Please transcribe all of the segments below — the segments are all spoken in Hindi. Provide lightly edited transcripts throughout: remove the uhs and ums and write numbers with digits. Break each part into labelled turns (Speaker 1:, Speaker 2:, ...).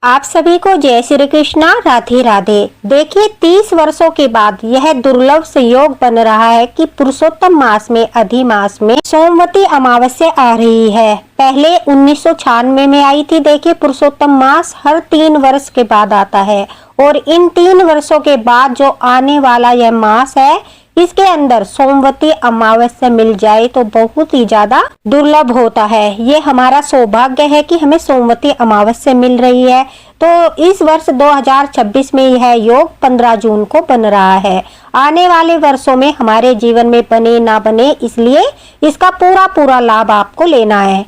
Speaker 1: आप सभी को जय श्री कृष्णा, राधे राधे। देखिए 30 वर्षों के बाद यह दुर्लभ संयोग बन रहा है कि पुरुषोत्तम मास में अधिमास में सोमवती अमावस्या आ रही है। पहले 1996 में आई थी। देखिए पुरुषोत्तम मास हर 3 वर्ष के बाद आता है और इन 3 वर्षों के बाद जो आने वाला यह मास है इसके अंदर सोमवती अमावस्या मिल जाए तो बहुत ही ज्यादा दुर्लभ होता है। ये हमारा सौभाग्य है कि हमें सोमवती अमावस्या मिल रही है। तो इस वर्ष 2026 में यह योग 15 जून को बन रहा है। आने वाले वर्षों में हमारे जीवन में बने ना बने, इसलिए इसका पूरा लाभ आपको लेना है।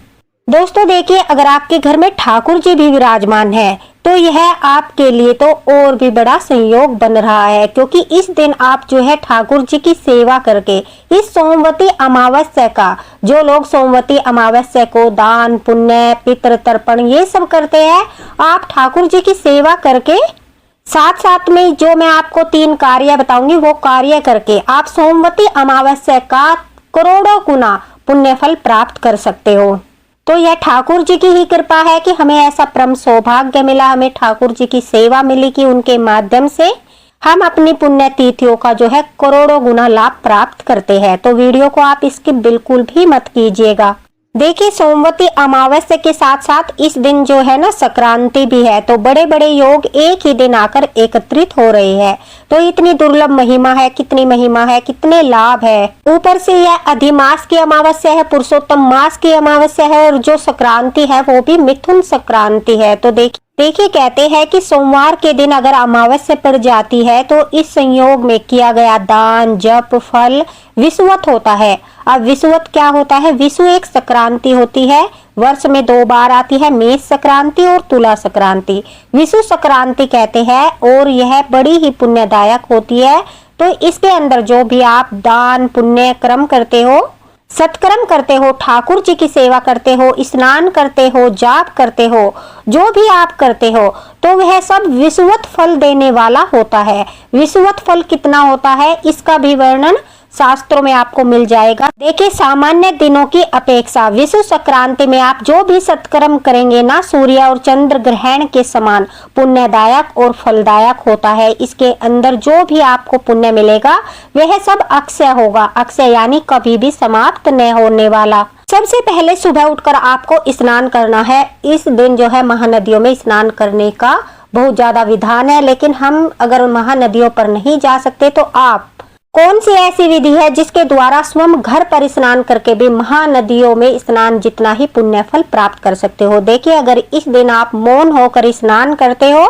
Speaker 1: दोस्तों देखिए, अगर आपके घर में ठाकुर जी भी विराजमान है तो यह आपके लिए तो और भी बड़ा संयोग बन रहा है, क्योंकि इस दिन आप जो है ठाकुर जी की सेवा करके इस सोमवती अमावस्या का, जो लोग सोमवती अमावस्या को दान पुण्य पितृ तर्पण ये सब करते हैं, आप ठाकुर जी की सेवा करके साथ में जो मैं आपको 3 कार्य बताऊंगी वो कार्य करके आप सोमवती अमावस्या का करोड़ों गुना पुण्य फल प्राप्त कर सकते हो। तो यह ठाकुर जी की ही कृपा है कि हमें ऐसा परम सौभाग्य मिला, हमें ठाकुर जी की सेवा मिली कि उनके माध्यम से हम अपनी पुण्य तिथियों का जो है करोड़ों गुना लाभ प्राप्त करते हैं। तो वीडियो को आप स्किप बिल्कुल भी मत कीजिएगा। देखिए सोमवती अमावस्या के साथ साथ इस दिन जो है ना संक्रांति भी है, तो बड़े बड़े योग एक ही दिन आकर एकत्रित हो रहे हैं। तो इतनी दुर्लभ महिमा है, कितनी महिमा है, कितने लाभ है। ऊपर से यह अधिमास की अमावस्या है, पुरुषोत्तम मास की अमावस्या है और जो संक्रांति है वो भी मिथुन संक्रांति है। तो देखिए कहते हैं कि सोमवार के दिन अगर अमावस्या पड़ जाती है तो इस संयोग में किया गया दान जप फल विषुवत होता है। अब विषुवत क्या होता है? विषु एक संक्रांति होती है, वर्ष में 2 बार आती है, मेष संक्रांति और तुला संक्रांति। विषु संक्रांति कहते हैं और यह बड़ी ही पुण्यदायक होती है। तो इसके अंदर जो भी आप दान पुण्य कर्म करते हो, सत्कर्म करते हो, ठाकुर जी की सेवा करते हो, स्नान करते हो, जाप करते हो, जो भी आप करते हो, तो वह सब विषुवत फल देने वाला होता है। विषुवत फल कितना होता है इसका भी वर्णन शास्त्रों में आपको मिल जाएगा। देखिए सामान्य दिनों की अपेक्षा विषु संक्रांति में आप जो भी सत्कर्म करेंगे ना, सूर्य और चंद्र ग्रहण के समान पुण्यदायक और फलदायक होता है। इसके अंदर जो भी आपको पुण्य मिलेगा वह सब अक्षय होगा। अक्षय यानी कभी भी समाप्त न होने वाला। सबसे पहले सुबह उठकर आपको स्नान करना है। इस दिन जो है महानदियों में स्नान करने का बहुत ज्यादा विधान है, लेकिन हम अगर महानदियों पर नहीं जा सकते तो आप कौन सी ऐसी विधि है जिसके द्वारा स्वयं घर पर स्नान करके भी महानदियों में स्नान जितना ही पुण्य फल प्राप्त कर सकते हो। देखिए अगर इस दिन आप मौन होकर स्नान करते हो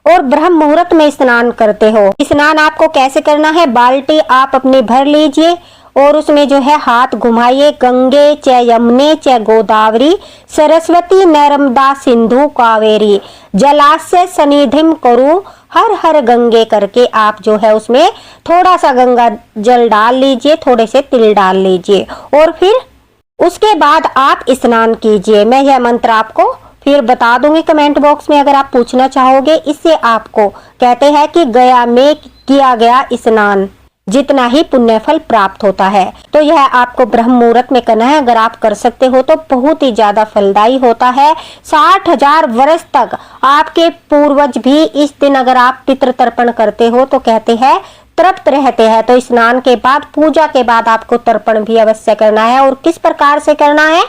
Speaker 1: और ब्रह्म मुहूर्त में स्नान करते हो, स्नान आपको कैसे करना है? बाल्टी आप अपनी भर लीजिए और उसमें जो है हाथ घुमाइए। गंगे च यमुने च गोदावरी सरस्वती नर्मदा सिंधु कावेरी जलाशय सनिधिम करू हर हर गंगे करके आप जो है उसमें थोड़ा सा गंगा जल डाल लीजिए, थोड़े से तिल डाल लीजिए और फिर उसके बाद आप स्नान कीजिए। मैं यह मंत्र आपको फिर बता दूंगी कमेंट बॉक्स में अगर आप पूछना चाहोगे। इससे आपको कहते हैं कि गया में किया गया स्नान जितना ही पुण्य फल प्राप्त होता है। तो यह आपको ब्रह्म मुहूर्त में करना है। अगर आप कर सकते हो तो बहुत ही ज्यादा फलदायी होता है। 60,000 वर्ष तक आपके पूर्वज भी इस दिन अगर आप पितृ तर्पण करते हो तो कहते हैं तृप्त रहते हैं। तो स्नान के बाद पूजा के बाद आपको तर्पण भी अवश्य करना है। और किस प्रकार से करना है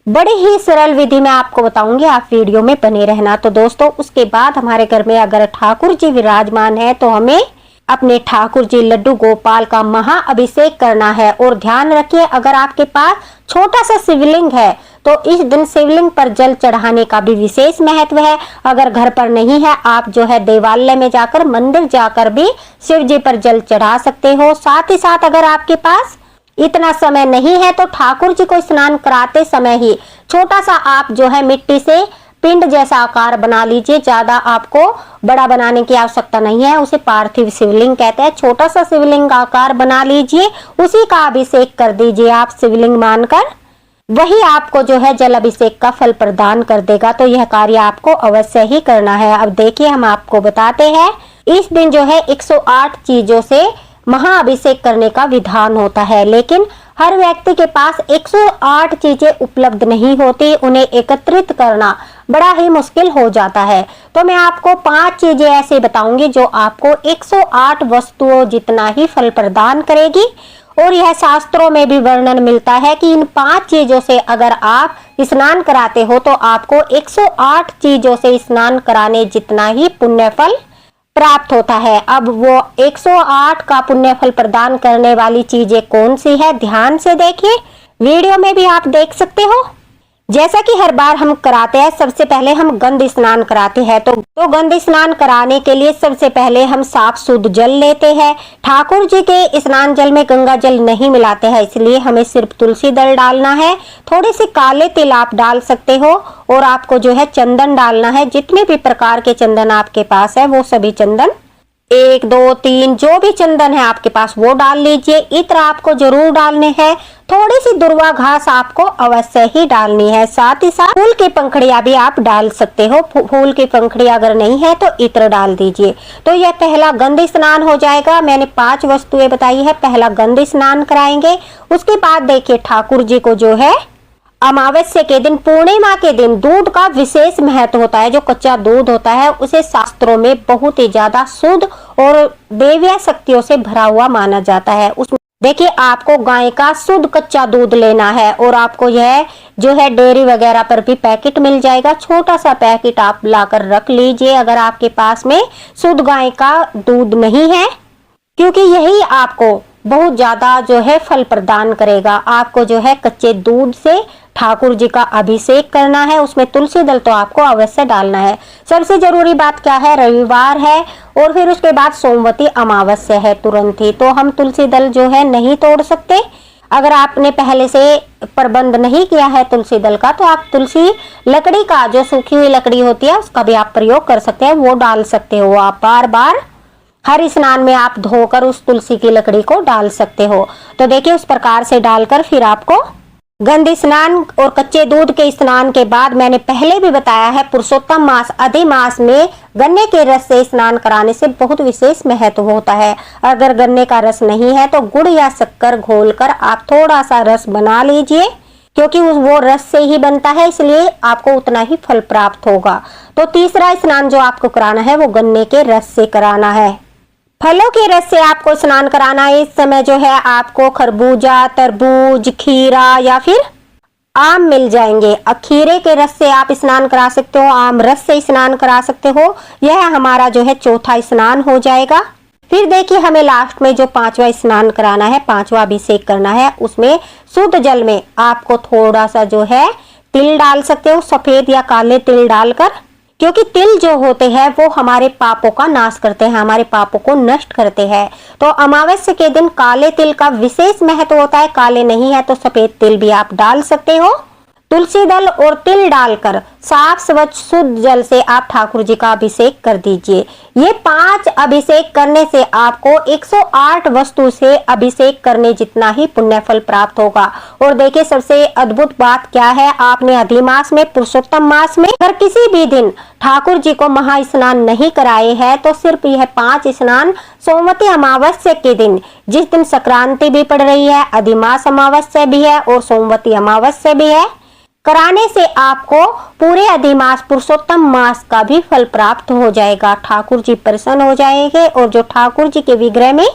Speaker 1: बड़ी ही सरल विधि में आपको बताऊंगी, आप वीडियो में बने रहना। तो दोस्तों उसके बाद हमारे घर में अगर ठाकुर जी विराजमान है तो हमें अपने ठाकुर जी लड्डू गोपाल का महाअभिषेक करना है। और ध्यान रखिए अगर आपके पास छोटा सा शिवलिंग है तो इस दिन शिवलिंग पर जल चढ़ाने का भी विशेष महत्व है। अगर घर पर नहीं है आप जो है देवालय में जाकर मंदिर जाकर भी शिव जी पर जल चढ़ा सकते हो। साथ ही साथ अगर आपके पास इतना समय नहीं है तो ठाकुर जी को स्नान कराते समय ही छोटा सा आप जो है मिट्टी से पिंड जैसा आकार बना लीजिए। ज्यादा आपको बड़ा बनाने की आवश्यकता नहीं है, उसे पार्थिव शिवलिंग कहते हैं। छोटा सा शिवलिंग आकार बना लीजिए, उसी का अभिषेक कर दीजिए आप शिवलिंग मानकर। वही आपको जो है जल अभिषेक का फल प्रदान कर देगा। तो यह कार्य आपको अवश्य ही करना है। अब देखिए हम आपको बताते हैं इस दिन जो है 108 चीजों से महाअभिषेक करने का विधान होता है, लेकिन हर व्यक्ति के पास 108 चीजें उपलब्ध नहीं होती। उन्हें एकत्रित करना बड़ा ही मुश्किल हो जाता है। तो मैं आपको 5 चीजें ऐसे बताऊंगी जो आपको 108 वस्तुओं जितना ही फल प्रदान करेगी। और यह शास्त्रों में भी वर्णन मिलता है कि इन 5 चीजों से अगर आप स्नान कराते हो तो आपको 108 चीजों से स्नान कराने जितना ही पुण्य फल प्राप्त होता है। अब वो 108 का पुण्य फल प्रदान करने वाली चीजें कौन सी है, ध्यान से देखिए, वीडियो में भी आप देख सकते हो। जैसा कि हर बार हम कराते हैं, सबसे पहले हम गंध स्नान कराते हैं। तो गंध स्नान कराने के लिए सबसे पहले हम साफ शुद्ध जल लेते हैं। ठाकुर जी के स्नान जल में गंगा जल नहीं मिलाते हैं, इसलिए हमें सिर्फ तुलसी दल डालना है। थोड़े से काले तिल आप डाल सकते हो और आपको जो है चंदन डालना है। जितने भी प्रकार के चंदन आपके पास है वो सभी चंदन 1 2 3 जो भी चंदन है आपके पास वो डाल लीजिए। इत्र आपको जरूर डालने हैं। थोड़ी सी दुर्वा घास आपको अवश्य ही डालनी है। साथ ही साथ फूल की पंखड़ियां भी आप डाल सकते हो। फूल की पंखड़ियां अगर नहीं है तो इत्र डाल दीजिए। तो यह पहला गंध स्नान हो जाएगा। मैंने 5 वस्तुएं बताई है। पहला गंध स्नान कराएंगे। उसके बाद देखिए ठाकुर जी को जो है अमावस्या के दिन, पूर्णिमा के दिन दूध का विशेष महत्व होता है। जो कच्चा दूध होता है उसे शास्त्रों में बहुत ही ज्यादा शुद्ध और दैवीय शक्तियों से भरा हुआ माना जाता है। उसमें देखिए आपको गाय का शुद्ध कच्चा दूध लेना है और आपको यह जो है डेयरी वगैरह पर भी पैकेट मिल जाएगा। छोटा सा पैकेट आप लाकर रख लीजिए अगर आपके पास में शुद्ध गाय का दूध नहीं है, क्योंकि यही आपको बहुत ज्यादा जो है फल प्रदान करेगा। आपको जो है कच्चे दूध से ठाकुर जी का अभिषेक करना है। उसमें तुलसी दल तो आपको अवश्य डालना है। सबसे जरूरी बात क्या है, रविवार है और फिर उसके बाद सोमवती अमावस्या है तुरंत ही, तो हम तुलसी दल जो है नहीं तोड़ सकते। अगर आपने पहले से प्रबंध नहीं किया है तुलसी दल का तो आप तुलसी लकड़ी का, जो सूखी हुई लकड़ी होती है उसका भी आप प्रयोग कर सकते हैं, वो डाल सकते हो। आप बार बार हर स्नान में आप धोकर उस तुलसी की लकड़ी को डाल सकते हो। तो देखिए उस प्रकार से डालकर फिर आपको गंध स्नान और कच्चे दूध के स्नान के बाद, मैंने पहले भी बताया है, पुरुषोत्तम मास अधिमास में गन्ने के रस से स्नान कराने से बहुत विशेष महत्व होता है। अगर गन्ने का रस नहीं है तो गुड़ या शक्कर घोलकर आप थोड़ा सा रस बना लीजिए, क्योंकि वो रस से ही बनता है, इसलिए आपको उतना ही फल प्राप्त होगा। तो तीसरा स्नान जो आपको कराना है वो गन्ने के रस से कराना है। फलों के रस से आपको स्नान कराना है। इस समय जो है आपको खरबूजा, तरबूज, खीरा या फिर आम मिल जाएंगे। खीरे के रस से आप स्नान करा सकते हो, आम रस से स्नान करा सकते हो। यह हमारा जो है चौथा स्नान हो जाएगा। फिर देखिए हमें लास्ट में जो 5वां स्नान कराना है, 5वां अभिषेक करना है, उसमें शुद्ध जल में आपको थोड़ा सा जो है तिल डाल सकते हो, सफेद या काले तिल डालकर, क्योंकि तिल जो होते हैं वो हमारे पापों का नाश करते हैं, हमारे पापों को नष्ट करते हैं। तो अमावस्या के दिन काले तिल का विशेष महत्व होता है। काले नहीं है तो सफेद तिल भी आप डाल सकते हो। तुलसी दल और तिल डालकर साफ स्वच्छ शुद्ध जल से आप ठाकुर जी का अभिषेक कर दीजिए। ये 5 अभिषेक करने से आपको 108 वस्तु से अभिषेक करने जितना ही पुण्य फल प्राप्त होगा। और देखिए सबसे अद्भुत बात क्या है, आपने अधिमास में, पुरुषोत्तम मास में अगर किसी भी दिन ठाकुर जी को महा स्नान नहीं कराए हैं तो सिर्फ यह 5 स्नान सोमवती अमावस्या के दिन, जिस दिन संक्रांति भी पड़ रही है, अधिमास अमावस्या भी है और सोमवती अमावस्या भी है, कराने से आपको पूरे अधिमास पुरुषोत्तम मास का भी फल प्राप्त हो जाएगा। ठाकुर जी प्रसन्न हो जाएंगे और जो ठाकुर जी के विग्रह में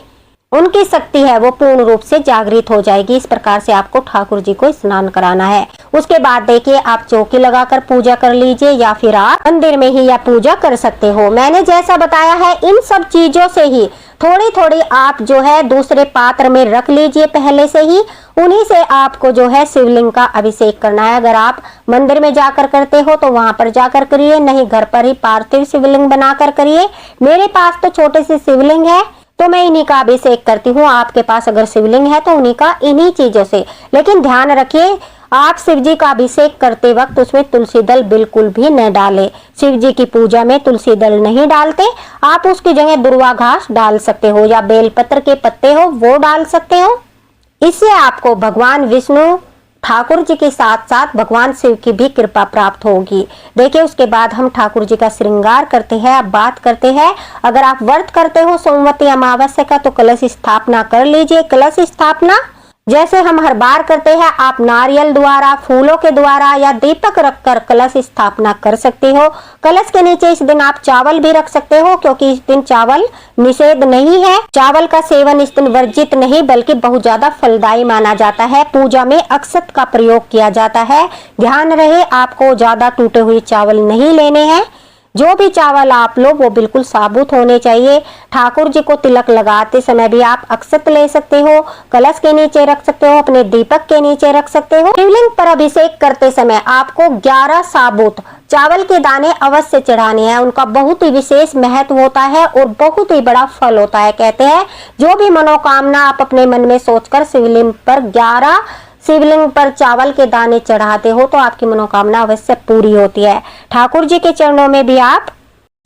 Speaker 1: उनकी शक्ति है वो पूर्ण रूप से जागृत हो जाएगी। इस प्रकार से आपको ठाकुर जी को स्नान कराना है। उसके बाद देखिए आप चौकी लगाकर पूजा कर लीजिए या फिर आप मंदिर में ही या पूजा कर सकते हो। मैंने जैसा बताया है इन सब चीजों से ही थोड़ी थोड़ी आप जो है दूसरे पात्र में रख लीजिए पहले से ही। उन्हीं से आपको जो है शिवलिंग का अभिषेक करना है। अगर आप मंदिर में जाकर करते हो तो वहां पर जाकर करिए, नहीं घर पर ही पार्थिव शिवलिंग बनाकर करिए। मेरे पास तो छोटे से शिवलिंग है तो मैं इन्हीं का अभिषेक करती हूँ। आपके पास अगर शिवलिंग है तो उन्हीं का, इन्हीं चीजों से। लेकिन ध्यान रखिए आप शिव जी का अभिषेक करते वक्त उसमें तुलसी दल बिल्कुल भी न डालें। शिव जी की पूजा में तुलसी दल नहीं डालते। आप उसकी जगह दुर्वा घास डाल सकते हो या बेलपत्र के पत्ते हो वो डाल सकते हो। इससे आपको भगवान विष्णु ठाकुर जी के साथ साथ भगवान शिव की भी कृपा प्राप्त होगी। देखिए उसके बाद हम ठाकुर जी का श्रृंगार करते हैं। अब बात करते हैं, अगर आप व्रत करते हो सोमवती अमावस्या का तो कलश स्थापना कर लीजिए। कलश स्थापना जैसे हम हर बार करते हैं, आप नारियल द्वारा, फूलों के द्वारा या दीपक रखकर कलश स्थापना कर सकते हो। कलश के नीचे इस दिन आप चावल भी रख सकते हो, क्योंकि इस दिन चावल निषेध नहीं है। चावल का सेवन इस दिन वर्जित नहीं बल्कि बहुत ज्यादा फलदायी माना जाता है। पूजा में अक्षत का प्रयोग किया जाता है। ध्यान रहे, आपको ज्यादा टूटे हुए चावल नहीं लेने हैं। जो भी चावल आप लो वो बिल्कुल साबुत होने चाहिए। ठाकुर जी को तिलक लगाते समय भी आप अक्षत ले सकते हो, कलश के नीचे रख सकते हो, अपने दीपक के नीचे रख सकते हो। शिवलिंग पर अभिषेक करते समय आपको 11 साबुत चावल के दाने अवश्य चढ़ाने हैं। उनका बहुत ही विशेष महत्व होता है और बहुत ही बड़ा फल होता है। कहते हैं जो भी मनोकामना आप अपने मन में सोचकर शिवलिंग पर 11 शिवलिंग पर चावल के दाने चढ़ाते हो तो आपकी मनोकामना अवश्य पूरी होती है। ठाकुर जी के चरणों में भी आप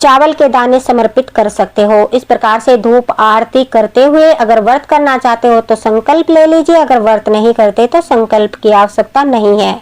Speaker 1: चावल के दाने समर्पित कर सकते हो। इस प्रकार से धूप आरती करते हुए अगर व्रत करना चाहते हो तो संकल्प ले लीजिए, अगर व्रत नहीं करते तो संकल्प की आवश्यकता नहीं है।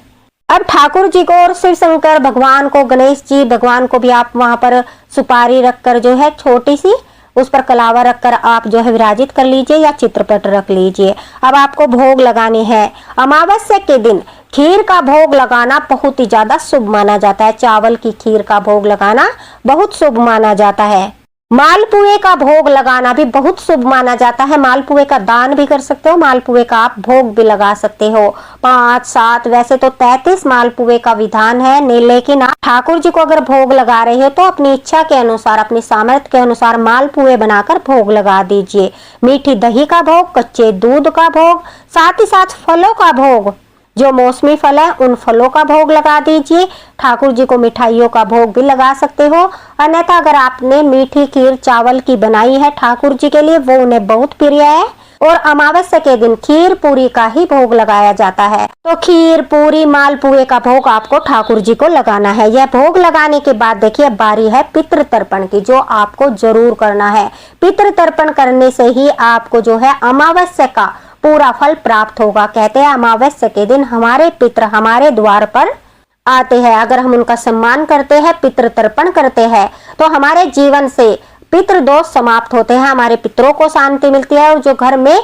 Speaker 1: अब ठाकुर जी को और शिव शंकर भगवान को, गणेश जी भगवान को भी आप वहां पर सुपारी रखकर जो है छोटी सी उस पर कलावा रखकर आप जो है विराजित कर लीजिए या चित्रपट रख लीजिए। अब आपको भोग लगाने हैं। अमावस्या के दिन खीर का भोग लगाना बहुत ही ज्यादा शुभ माना जाता है। चावल की खीर का भोग लगाना बहुत शुभ माना जाता है। मालपुए का भोग लगाना भी बहुत शुभ माना जाता है। मालपुए का दान भी कर सकते हो, मालपुए का आप भोग भी लगा सकते हो। 5, 7 वैसे तो 33 मालपुए का विधान है, लेकिन आप ठाकुर जी को अगर भोग लगा रहे हो तो अपनी इच्छा के अनुसार, अपनी सामर्थ्य के अनुसार मालपुए बनाकर भोग लगा दीजिए। मीठी दही का भोग, कच्चे दूध का भोग, साथ ही साथ फलों का भोग, जो मौसमी फल है उन फलों का भोग लगा दीजिए। ठाकुर जी को मिठाइयों का भोग भी लगा सकते हो। अन्यथा अगर आपने मीठी खीर चावल की बनाई है ठाकुर जी के लिए, वो उन्हें बहुत प्रिय है और अमावस्या के दिन खीर पूरी का ही भोग लगाया जाता है। तो खीर पूरी मालपुए का भोग आपको ठाकुर जी को लगाना है। यह भोग लगाने के बाद देखिए बारी है पितृ तर्पण की, जो आपको जरूर करना है। पितृ तर्पण करने से ही आपको जो है अमावस्या का पूरा फल प्राप्त होगा। कहते हैं अमावस्या के दिन हमारे पितृ हमारे द्वार पर आते हैं। अगर हम उनका सम्मान करते हैं, पितृ तर्पण करते हैं, तो हमारे जीवन से पितृ दोष समाप्त होते हैं, हमारे पितरों को शांति मिलती है। और जो घर में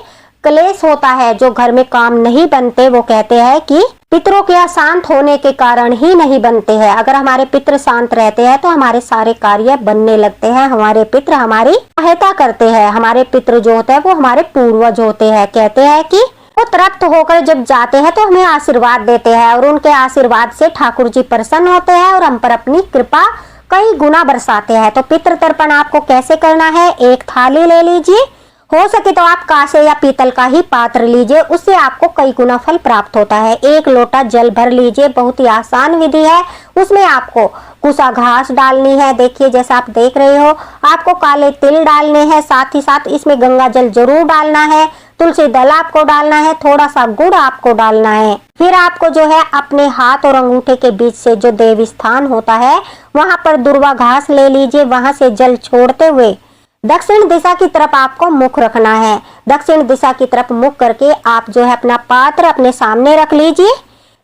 Speaker 1: क्लेश होता है, जो घर में काम नहीं बनते, वो कहते हैं कि पितरों के अशांत होने के कारण ही नहीं बनते हैं। अगर हमारे पितृ शांत रहते हैं तो हमारे सारे कार्य बनने लगते हैं। हमारे पितृ हमारी सहायता करते हैं। हमारे पितृ जो होते हैं वो हमारे पूर्वज होते हैं। कहते हैं कि वो तृप्त होकर जब जाते हैं तो हमें आशीर्वाद देते हैं और उनके आशीर्वाद से ठाकुर जी प्रसन्न होते हैं और हम पर अपनी कृपा कई गुना बरसाते हैं। तो पितृ तर्पण आपको कैसे करना है? एक थाली ले लीजिए, हो सके तो आप कांसे या पीतल का ही पात्र लीजिए, उससे आपको कई गुना फल प्राप्त होता है। 1 लोटा जल भर लीजिए, बहुत ही आसान विधि है। उसमें आपको कुसा घास डालनी है, देखिए जैसा आप देख रहे हो। आपको काले तिल डालने हैं, साथ ही साथ इसमें गंगा जल जरूर डालना है। तुलसी दल आपको डालना है, थोड़ा सा गुड़ आपको डालना है। फिर आपको जो है अपने हाथ और अंगूठे के बीच से जो देवी स्थान होता है वहां पर दुर्वा घास ले लीजिए। वहां से जल छोड़ते हुए दक्षिण दिशा की तरफ आपको मुख रखना है। दक्षिण दिशा की तरफ मुख करके आप जो है अपना पात्र अपने सामने रख लीजिए,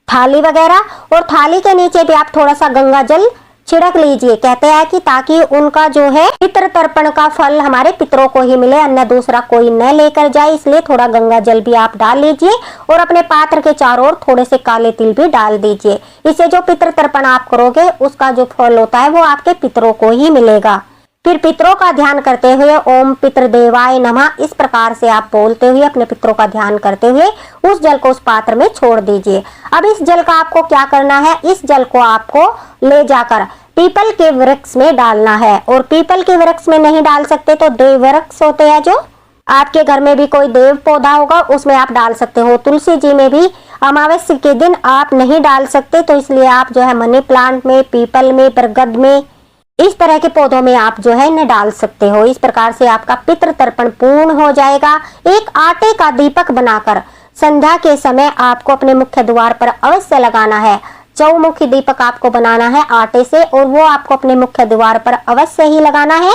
Speaker 1: थाली वगैरह, और थाली के नीचे भी आप थोड़ा सा गंगा जल छिड़क लीजिए। कहते हैं कि ताकि उनका जो है पितृ तर्पण का फल हमारे पितरों को ही मिले, अन्य दूसरा कोई न लेकर जाए, इसलिए थोड़ा गंगा जल भी आप डाल लीजिए और अपने पात्र के चारों ओर थोड़े से काले तिल भी डाल दीजिए। इससे जो पितृ तर्पण आप करोगे उसका जो फल होता है वो आपके पितरों को ही मिलेगा। फिर पितरों का ध्यान करते हुए ओम पितृदेवाय नमः इस प्रकार से आप बोलते हुए अपने पितरों का ध्यान करते हुए उस जल को उस पात्र में छोड़ दीजिए। अब इस जल का आपको क्या करना है? इस जल को आपको ले जाकर पीपल के वृक्ष में डालना है। और पीपल के वृक्ष में नहीं डाल सकते तो देव वृक्ष होते हैं, जो आपके घर में भी कोई देव पौधा होगा उसमें आप डाल सकते हो। तुलसी जी में भी अमावस्या के दिन आप नहीं डाल सकते, तो इसलिए आप जो है मनी प्लांट में, पीपल में, बरगद में, इस तरह के पौधों में आप जो है इन्हें डाल सकते हो। इस प्रकार से आपका पितृ तर्पण पूर्ण हो जाएगा। एक आटे का दीपक बनाकर संध्या के समय आपको अपने मुख्य द्वार पर अवश्य लगाना है। चौमुखी दीपक आपको बनाना है आटे से और वो आपको अपने मुख्य द्वार पर अवश्य ही लगाना है।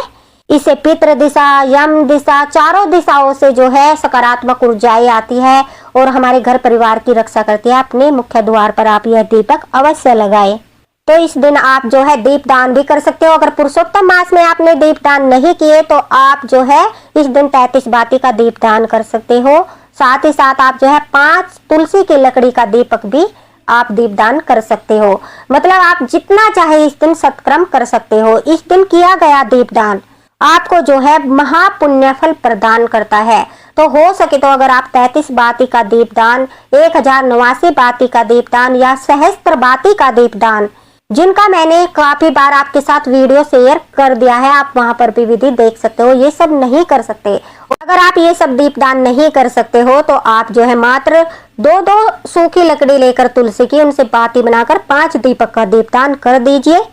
Speaker 1: इसे पितृ दिशा, यम दिशा, चारों दिशाओं से जो है सकारात्मक ऊर्जाएं आती है और हमारे घर परिवार की रक्षा करती है। अपने मुख्य द्वार पर आप यह दीपक अवश्य लगाए। तो इस दिन आप जो है दीपदान भी कर सकते हो। अगर पुरुषोत्तम मास में आपने दीपदान नहीं किए तो आप जो है इस दिन 33 बाती का दीपदान कर सकते हो। साथ ही साथ आप जो है 5 तुलसी की लकड़ी का दीपक भी आप दीपदान कर सकते हो। मतलब आप जितना चाहे इस दिन सत्कर्म कर सकते हो। इस दिन किया गया दीपदान आपको जो है महापुण्य फल प्रदान करता है। तो हो सके तो अगर आप 33 बाती का दीपदान, 1089 बाती का दीपदान या सहस्त्र बाती का दीपदान, जिनका मैंने काफी बार आपके साथ वीडियो शेयर कर दिया है, आप वहां पर भी विधि देख सकते हो, ये सब नहीं कर सकते। अगर आप ये सब दीपदान नहीं कर सकते हो तो आप जो है मात्र 2-2 सूखी लकड़ी लेकर तुलसी की, उनसे बाती बनाकर 5 दीपक का दीपदान कर दीजिए।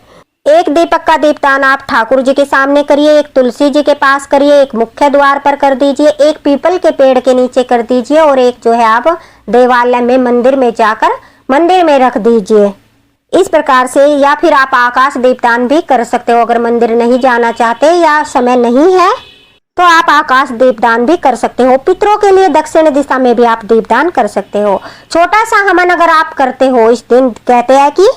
Speaker 1: एक दीपक का दीपदान आप ठाकुर जी के सामने करिए, एक तुलसी जी के पास करिए, एक मुख्य द्वार पर कर दीजिए, एक पीपल के पेड़ के नीचे कर दीजिए और एक जो है आप देवालय में मंदिर में जाकर मंदिर में रख दीजिए। इस प्रकार से, या फिर आप आकाश दीपदान भी कर सकते हो। अगर मंदिर नहीं जाना चाहते या समय नहीं है तो आप आकाश दीपदान भी कर सकते हो। पितरों के लिए दक्षिण दिशा में भी आप दीपदान कर सकते हो। छोटा सा हवन अगर आप करते हो इस दिन, कहते हैं कि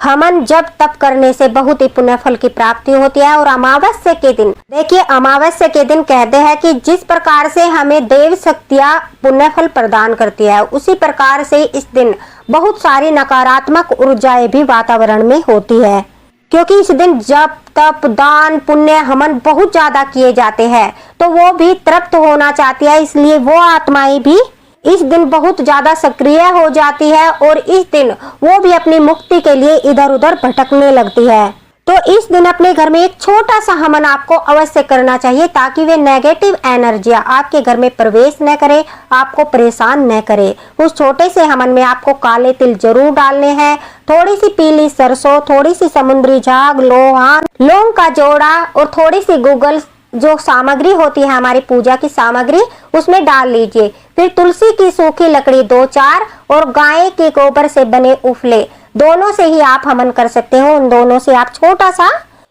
Speaker 1: हवन जब तप करने से बहुत ही पुण्य फल की प्राप्ति होती है। और अमावस्या के दिन, देखिए अमावस्या के दिन कहते हैं कि जिस प्रकार से हमें देव शक्तियां पुण्य फल प्रदान करती है, उसी प्रकार से इस दिन बहुत सारी नकारात्मक ऊर्जाएं भी वातावरण में होती है। क्योंकि इस दिन जप तप दान पुण्य हवन बहुत ज्यादा किए जाते हैं, तो वो भी तृप्त होना चाहती है, इसलिए वो आत्माएं भी इस दिन बहुत ज्यादा सक्रिय हो जाती है और इस दिन वो भी अपनी मुक्ति के लिए इधर उधर भटकने लगती है। तो इस दिन अपने घर में एक छोटा सा हवन आपको अवश्य करना चाहिए, ताकि वे नेगेटिव एनर्जियां आपके घर में प्रवेश न करे, आपको परेशान न करे। उस छोटे से हवन में आपको काले तिल जरूर डालने हैं, थोड़ी सी पीली सरसों, थोड़ी सी समुद्री झाग, लोहान, लौंग का जोड़ा और थोड़ी सी गूगल जो सामग्री होती है हमारी पूजा की सामग्री, उसमें डाल लीजिए। फिर तुलसी की सूखी लकड़ी 2-4 और गाय के गोबर से बने उफले, दोनों से ही आप हवन कर सकते हो। उन दोनों से आप छोटा सा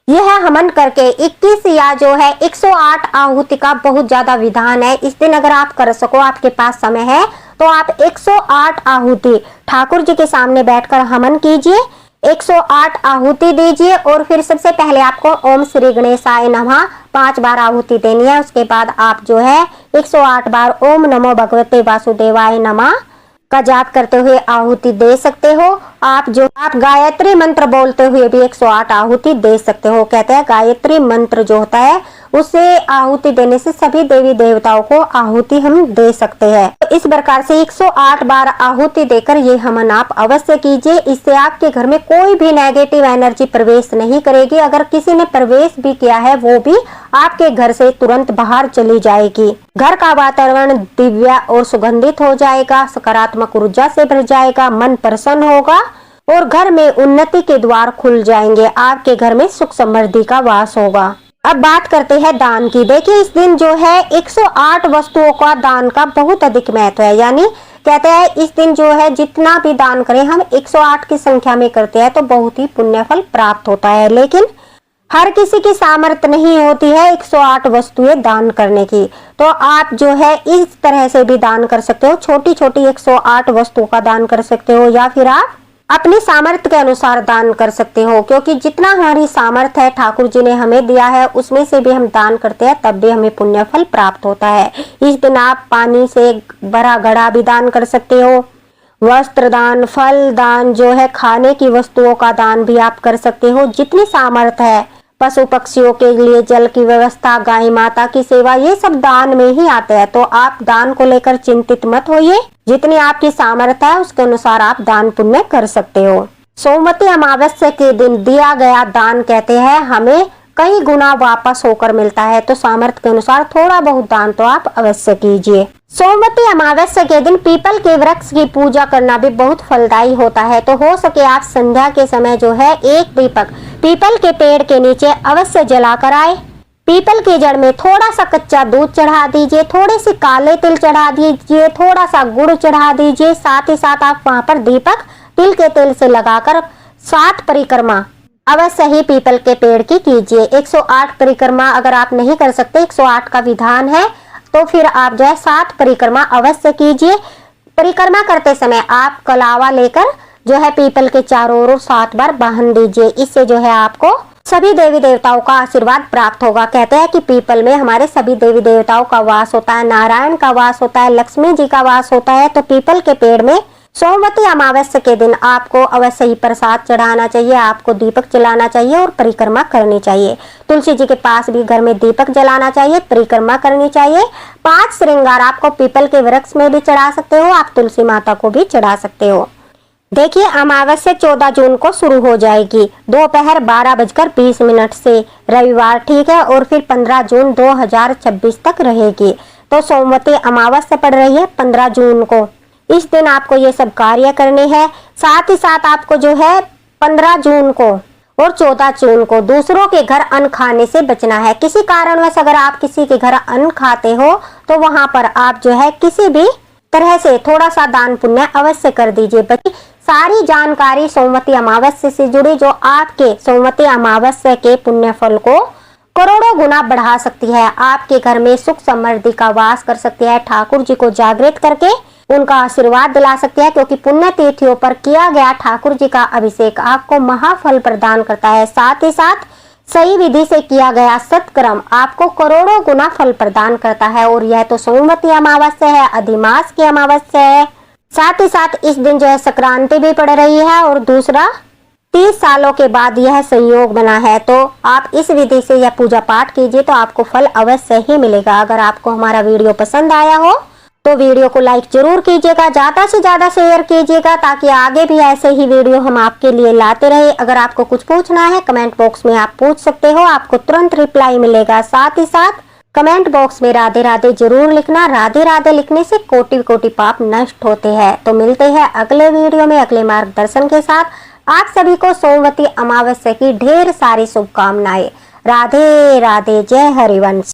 Speaker 1: यह हवन करके 21 या जो है 108 आहुति का बहुत ज्यादा विधान है। इस दिन अगर आप कर सको, आपके पास समय है, तो आप 108 आहुति ठाकुर जी के सामने बैठकर हवन कीजिए, 108 आहुति दीजिए। और फिर सबसे पहले आपको ओम श्री गणेशाय नमः 5 बार आहुति देनी है। उसके बाद आप जो है 108 बार ओम नमो भगवते वासुदेवाय नमः का जाप करते हुए आहुति दे सकते हो। आप गायत्री मंत्र बोलते हुए भी 108 आहुति दे सकते हो। कहते हैं गायत्री मंत्र जो होता है उससे आहुति देने से सभी देवी देवताओं को आहुति हम दे सकते हैं। तो इस प्रकार से 108 बार आहुति देकर ये हवन आप अवश्य कीजिए। इससे आपके घर में कोई भी नेगेटिव एनर्जी प्रवेश नहीं करेगी। अगर किसी ने प्रवेश भी किया है, वो भी आपके घर से तुरंत बाहर चली जाएगी। घर का वातावरण दिव्य और सुगंधित हो जाएगा, सकारात्मक ऊर्जा से भर जाएगा, मन प्रसन्न होगा और घर में उन्नति के द्वार खुल जाएंगे। आपके घर में सुख समृद्धि का वास होगा। अब बात करते हैं दान की। देखिए इस दिन जो है 108 वस्तुओं का दान का बहुत अधिक महत्व है। यानी कहते हैं इस दिन जो है जितना भी दान करें हम 108 की संख्या में करते हैं तो बहुत ही पुण्य फल प्राप्त होता है। लेकिन हर किसी की सामर्थ्य नहीं होती है 108 वस्तुएं दान करने की। तो आप जो है इस तरह से भी दान कर सकते हो, छोटी छोटी 108 वस्तुओं का दान कर सकते हो, या फिर आप अपनी सामर्थ्य के अनुसार दान कर सकते हो। क्योंकि जितना हमारी सामर्थ्य है ठाकुर जी ने हमें दिया है, उसमें से भी हम दान करते हैं तब भी हमें पुण्य फल प्राप्त होता है। इस दिन आप पानी से भरा घड़ा भी दान कर सकते हो, वस्त्र दान, फल दान, जो है खाने की वस्तुओं का दान भी आप कर सकते हो। जितनी सामर्थ्य है, पशु पक्षियों के लिए जल की व्यवस्था, गाय माता की सेवा, ये सब दान में ही आते हैं। तो आप दान को लेकर चिंतित मत होइए, जितनी आपकी सामर्थ्य है उसके अनुसार आप दान पुण्य कर सकते हो। सोमवती अमावस्या के दिन दिया गया दान कहते हैं हमें कई गुना वापस होकर मिलता है। तो सामर्थ्य के अनुसार थोड़ा बहुत दान तो आप अवश्य कीजिए। सोमवती अमावस्या के दिन पीपल के वृक्ष की पूजा करना भी बहुत फलदायी होता है। तो हो सके आप संध्या के समय जो है एक दीपक पीपल के पेड़ के नीचे अवश्य जलाकर आए। पीपल की जड़ में थोड़ा सा कच्चा दूध चढ़ा दीजिए, थोड़े से काले तिल चढ़ा दीजिए, थोड़ा सा गुड़ चढ़ा दीजिए। साथ ही साथ आप वहां पर दीपक तिल के तेल से लगाकर 7 परिक्रमा अवश्य ही पीपल के पेड़ की कीजिए। 108 परिक्रमा अगर आप नहीं कर सकते, 108 का विधान है, तो फिर आप जो है 7 परिक्रमा अवश्य कीजिए। परिक्रमा करते समय आप कलावा लेकर जो है पीपल के चारों ओर 7 बार बांध दीजिए। इससे जो है आपको सभी देवी देवताओं का आशीर्वाद प्राप्त होगा। कहते हैं कि पीपल में हमारे सभी देवी देवताओं का वास होता है, नारायण का वास होता है, लक्ष्मी जी का वास होता है। तो पीपल के पेड़ में सोमवती अमावस्या के दिन आपको अवश्य ही प्रसाद चढ़ाना चाहिए, आपको दीपक जलाना चाहिए और परिक्रमा करनी चाहिए। तुलसी जी के पास भी घर में दीपक जलाना चाहिए, परिक्रमा करनी चाहिए। 5 श्रृंगार आपको पीपल के वृक्ष में भी चढ़ा सकते हो, आप तुलसी माता को भी चढ़ा सकते हो। देखिए, अमावस्या 14 जून को शुरू हो जाएगी दोपहर 12:20 से रविवार, ठीक है, और फिर 15 जून 2026 तक रहेगी। तो सोमवती अमावस्या पड़ रही है 15 जून को। इस दिन आपको ये सब कार्य करने हैं। साथ ही साथ आपको जो है 15 जून को और 14 जून को दूसरों के घर अन्न खाने से बचना है। किसी कारणवश अगर आप किसी के घर अन्न खाते हो तो वहां पर आप जो है किसी भी तरह से थोड़ा सा दान पुण्य अवश्य कर दीजिए। बच्चे, सारी जानकारी सोमवती अमावस्या से जुड़ी जो आपके सोमवती अमावस्या के पुण्य फल को करोड़ों गुना बढ़ा सकती है, आपके घर में सुख समृद्धि का वास कर सकती है, ठाकुर जी को जागृत करके उनका आशीर्वाद दिला सकती है। क्योंकि पुण्य तिथियों पर किया गया ठाकुर जी का अभिषेक आपको महाफल प्रदान करता है। साथ ही साथ सही विधि से किया गया सत्कर्म आपको करोड़ों गुना फल प्रदान करता है। और यह तो सोमवती अमावस्या है, अधिमास की अमावस्या है। साथ ही साथ इस दिन जो है संक्रांति भी पड़ रही है और दूसरा 30 सालों के बाद यह संयोग बना है। तो आप इस विधि से यह पूजा पाठ कीजिए तो आपको फल अवश्य ही मिलेगा। अगर आपको हमारा वीडियो पसंद आया हो तो वीडियो को लाइक जरूर कीजिएगा, ज्यादा से ज्यादा शेयर कीजिएगा ताकि आगे भी ऐसे ही वीडियो हम आपके लिए लाते रहे। अगर आपको कुछ पूछना है कमेंट बॉक्स में आप पूछ सकते हो, आपको तुरंत रिप्लाई मिलेगा। साथ ही साथ कमेंट बॉक्स में राधे राधे जरूर लिखना। राधे राधे लिखने से कोटि कोटि पाप नष्ट होते हैं। तो मिलते हैं अगले वीडियो में अगले मार्गदर्शन के साथ। आप सभी को सोमवती अमावस्या की ढेर सारी शुभकामनाएं। राधे राधे, जय हरिवंश।